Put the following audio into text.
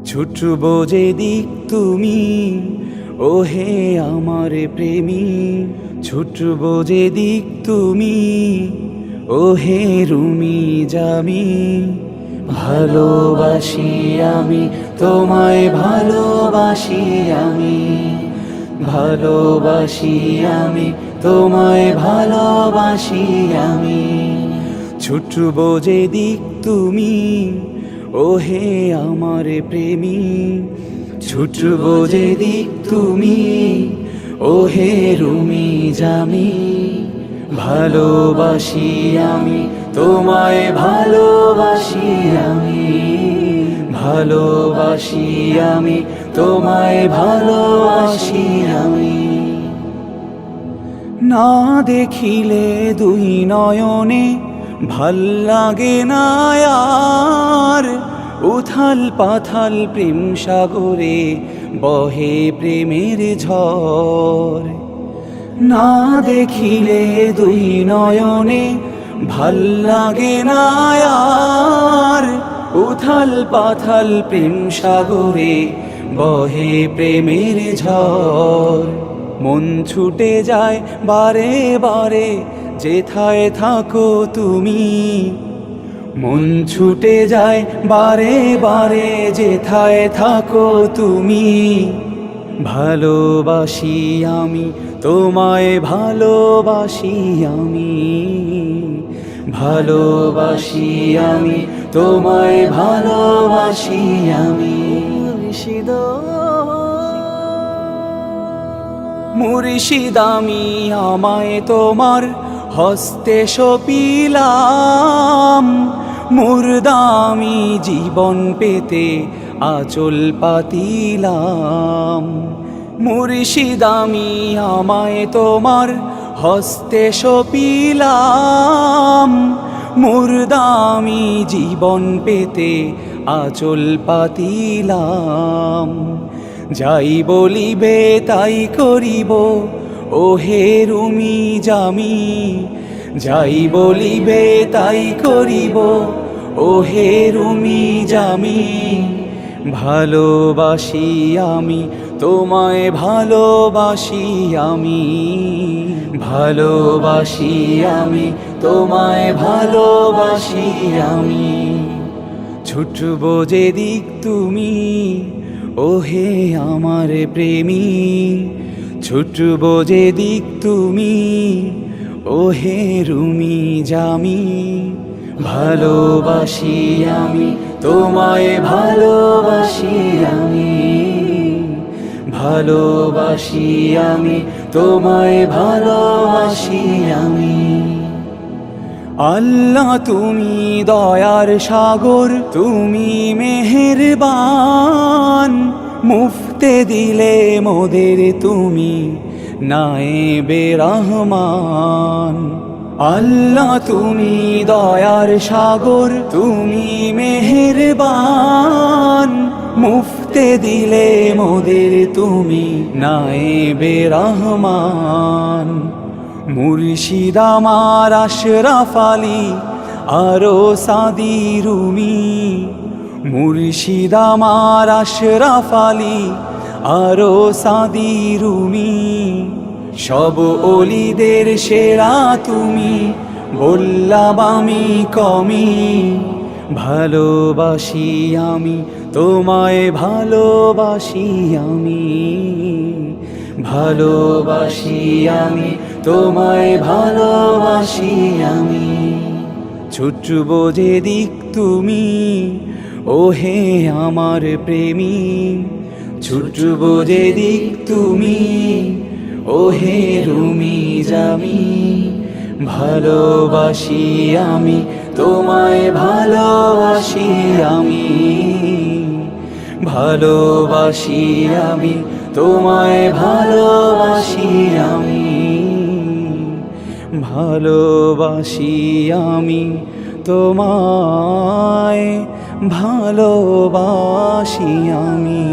ছুটব যেদিক তুমি, ও হে আমার প্রেমী। ছুটব যেদিক তুমি, ও হে রুমি জামি। ভালোবাসি আমি তোমায়, ভালোবাসি আমি, ভালোবাসি আমি তোমায়, ভালোবাসি আমি। ছুটব যেদিক তুমি, ও হে আমার প্রেমী। ছুটব যেদিক তুমি, ও হে রুমি জামি। ভালোবাসি আমি তোমায়, ভালোবাসি আমি, ভালোবাসি আমি তোমায়, ভালোবাসি আমি। না দেখিলে দুই নয়নে ভাল লাগে না আর, উথাল পাথাল প্রেম সাগরে বহে প্রেমের ঝড়। না দেখিলে দুই নয়নে ভাল লাগে না আর, উথাল পাথাল প্রেম সাগরে বহে প্রেমের ঝড়। মন ছুটে যায় বারে বারে যেথায় থাকো তুমি, মন ছুটে যায় বারে বারে যেথায় থাকো তুমি। ভালোবাসি আমি তোমায়, ভালোবাসি আমি, ভালোবাসি আমি তোমায়, ভালোবাসি আমি। মুর্শিদ আমি আমায় তোমার হস্তে সপিলাম, মুর্দা আমি জীবন পেতে আঁচল পাতিলাম। মুর্শিদ আমি আমায় তোমার হস্তে সপিলাম, মুর্দা আমি জীবন পেতে আঁচল পাতিলাম। যাই বলিবে তাই করিব, ও হে রুমি জামি। যাই বলিবে তাই করিব, ও হে রুমি জামি। ভালোবাসি আমি তোমায়, ভালোবাসি আমি, ভালোবাসি আমি তোমায়, ভালোবাসি আমি। ছুটব যেদিক তুমি, ও হে আমার প্রেমী। ছুটব যেদিক তুমি, ও হে রুমি জামি। ভালোবাসি আমি তোমায়, ভালোবাসি আমি, ভালোবাসি আমি তোমায়, ভালোবাসি আমি। আল্লাহ তুমি দয়ার সাগর, তুমি মেহেরবান। মুফতে দিলে মোদের তুমি নায়েবে রহমান। আল্লাহ তুমি দয়ার সাগর, তুমি মেহেরবান। মুফতে দিলে মোদের তুমি নায়েবে রহমান। মুর্শিদ আমার আশরাফ আলী আরো সাদি রুমি। মুর্শিদ আমার আশরাফ আলী আরো সাদি রুমি। সব ওলিদের সেরা তুমি, বললাম আমি কমি। ভালোবাসি আমি তোমায়, ভালোবাসি আমি, ভালোবাসি আমি তোমায়, ভালোবাসি আমি। ছুটব যেদিক তুমি, ও হে আমার প্রেমী। ছুটব যেদিক তুমি, ও হে রুমি জামি। ভালোবাসি আমি তোমায়, ভালোবাসি আমি, ভালোবাসি আমি তোমায়, ভালোবাসি আমি, ভালোবাসি আমি তোমায়, ভালোবাসি আমি।